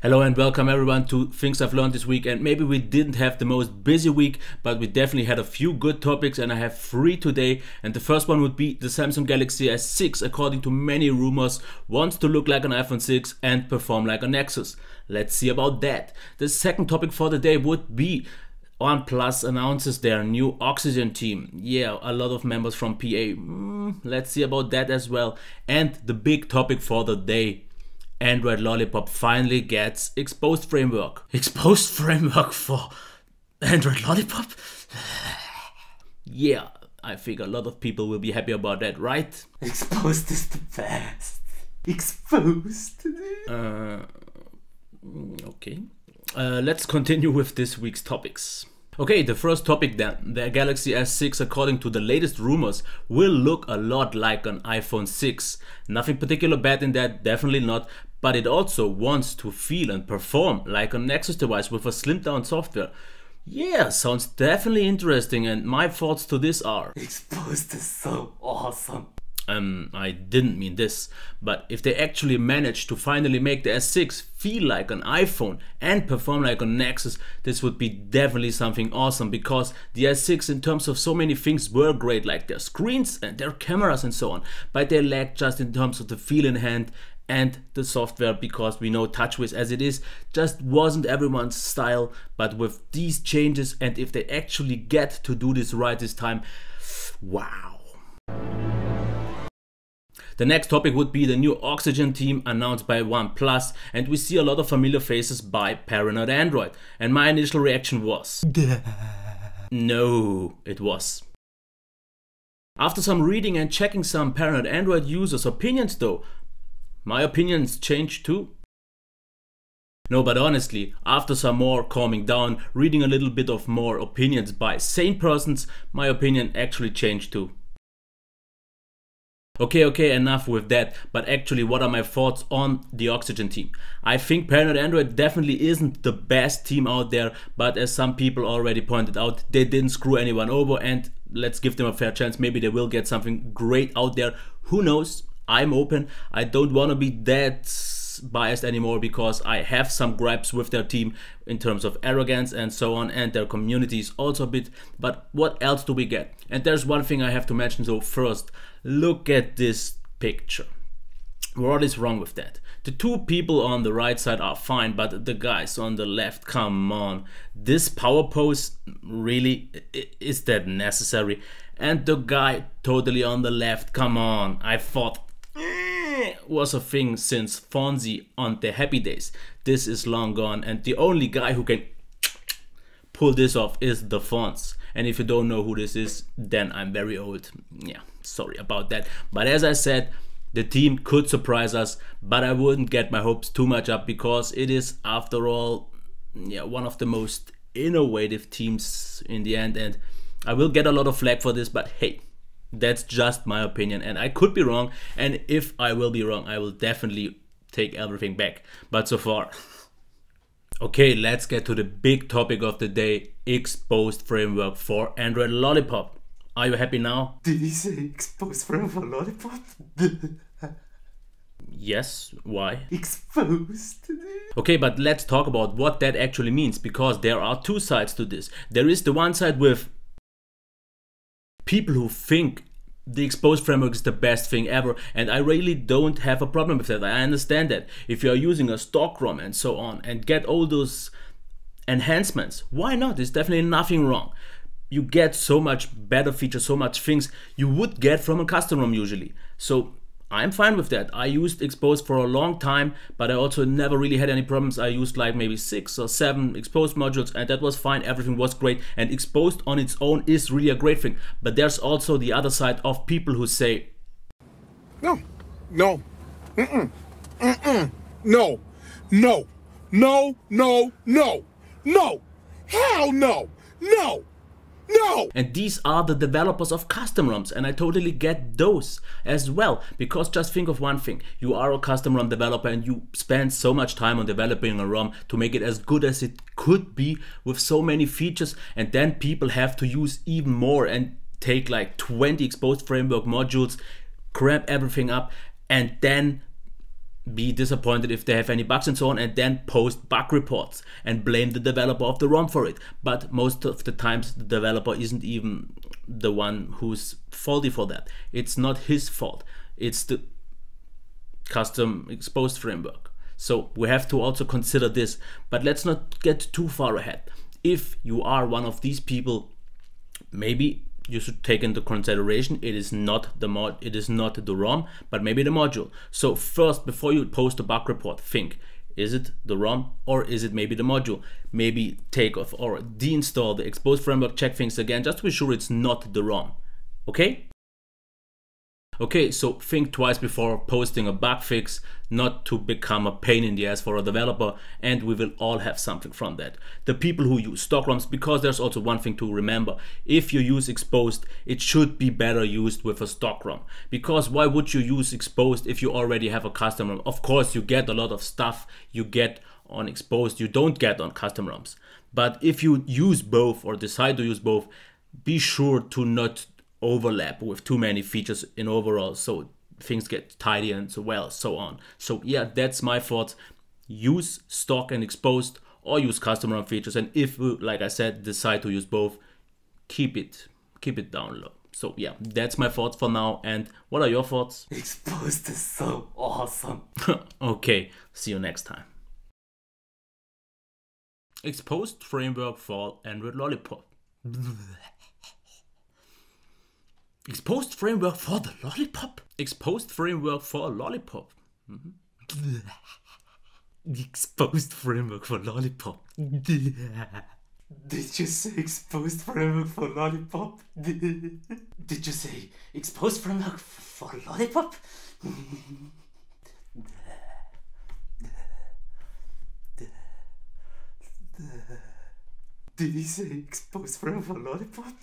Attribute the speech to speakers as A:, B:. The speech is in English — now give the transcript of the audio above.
A: Hello and welcome everyone to Things I've Learned this week. And maybe we didn't have the most busy week, but we definitely had a few good topics, and I have 3 today. And the first one would be the Samsung Galaxy S6, according to many rumors, wants to look like an iPhone 6 and perform like a Nexus. Let's see about that. The second topic for the day would be OnePlus announces their new Oxygen team. Yeah, a lot of members from PA. Let's see about that as well. And the big topic for the day: Android Lollipop finally gets Xposed Framework. Xposed Framework for Android Lollipop? Yeah, I think a lot of people will be happy about that, right?
B: Xposed is the best. Xposed.
A: Okay. Let's continue with this week's topics. Okay, the first topic then. The Galaxy S6, according to the latest rumors, will look a lot like an iPhone 6. Nothing particular bad in that, definitely not. But it also wants to feel and perform like a Nexus device with a slimmed down software. Yeah, sounds definitely interesting, and my thoughts to this are:
B: Xposed is so awesome.
A: I didn't mean this, but if they actually manage to finally make the S6 feel like an iPhone and perform like a Nexus, this would be definitely something awesome, because the S6 in terms of so many things were great, like their screens and their cameras and so on, but they lacked just in terms of the feel in hand and the software, because we know TouchWiz as it is just wasn't everyone's style. But with these changes, and if they actually get to do this right this time, wow. The next topic would be the new Oxygen team announced by OnePlus, and we see a lot of familiar faces by Paranoid Android, and my initial reaction was no, it was. After some reading and checking some Paranoid Android users' opinions though, my opinions changed too. No, but honestly, after some more calming down, reading a little bit of more opinions by sane persons, my opinion actually changed too. Okay, enough with that, but actually what are my thoughts on the Oxygen team? I think Paranoid Android definitely isn't the best team out there, but as some people already pointed out, they didn't screw anyone over, and let's give them a fair chance. Maybe they will get something great out there, who knows? I'm open. I don't want to be that biased anymore, because I have some gripes with their team in terms of arrogance and so on, and their community is also a bit, but what else do we get? And there's one thing I have to mention. So first, look at this picture. What is wrong with that? The two people on the right side are fine, but the guys on the left, come on. This power pose, really, is that necessary? And the guy totally on the left, come on. I thought was a thing since Fonzie on the Happy Days. This is long gone, and the only guy who can pull this off is the Fonz. And if you don't know who this is, then I'm very old. Yeah, sorry about that. But as I said, the team could surprise us, but I wouldn't get my hopes too much up, because it is, after all, one of the most innovative teams in the end. And I will get a lot of flack for this, but hey, that's just my opinion, and I could be wrong, and if I will be wrong, I will definitely take everything back, but so far. Okay, let's get to the big topic of the day: Xposed Framework for Android Lollipop. Are you happy now?
B: Did he say Xposed Framework for Lollipop?
A: Yes, why?
B: Exposed.
A: Okay, but let's talk about what that actually means, because there are two sides to this. There is the one side with people who think the Xposed Framework is the best thing ever, and I really don't have a problem with that. I understand that if you are using a stock ROM and so on and get all those enhancements, why not? There's definitely nothing wrong. You get so much better features, so much things you would get from a custom ROM usually. So I'm fine with that. I used Xposed for a long time, but I also never really had any problems. I used like maybe 6 or 7 Xposed modules, and that was fine. Everything was great, and Xposed on its own is really a great thing. But there's also the other side of people who say,
C: no, no, no, no, no, hell no, no. No!
A: And these are the developers of custom ROMs, and I totally get those as well, because just think of one thing: you are a custom ROM developer and you spend so much time on developing a ROM to make it as good as it could be with so many features, and then people have to use even more and take like 20 Xposed Framework modules, cramp everything up, and then be disappointed if they have any bugs and so on, and then post bug reports and blame the developer of the ROM for it. But most of the times the developer isn't even the one who's faulty for that. It's not his fault. It's the custom Xposed framework. So we have to also consider this, but let's not get too far ahead. If you are one of these people, maybe you should take into consideration it is not the ROM, but maybe the module. So first, before you post a bug report, think, is it the ROM or is it maybe the module? Maybe take off or deinstall the Xposed framework, check things again, just to be sure it's not the ROM. Okay? Okay, so think twice before posting a bug fix, not to become a pain in the ass for a developer, and we will all have something from that. The people who use stock ROMs, because there's also one thing to remember. If you use Xposed, it should be better used with a stock ROM. Because why would you use Xposed if you already have a custom ROM? Of course, you get a lot of stuff you get on Xposed you don't get on custom ROMs. But if you use both or decide to use both, be sure to not overlap with too many features in overall, so things get tidy and so on. So yeah, that's my thoughts. Use stock and Xposed or use custom ROM features, and if you, like I said, decide to use both, keep it down low. So yeah, that's my thoughts for now. And what are your thoughts?
B: Xposed is so awesome.
A: Okay, see you next time. Xposed framework for Android Lollipop. Xposed framework for the Lollipop? Xposed framework for Lollipop.
B: Xposed framework for Lollipop. Did you say Xposed framework for Lollipop? Did you say Xposed framework for Lollipop? Did he say Xposed framework for Lollipop?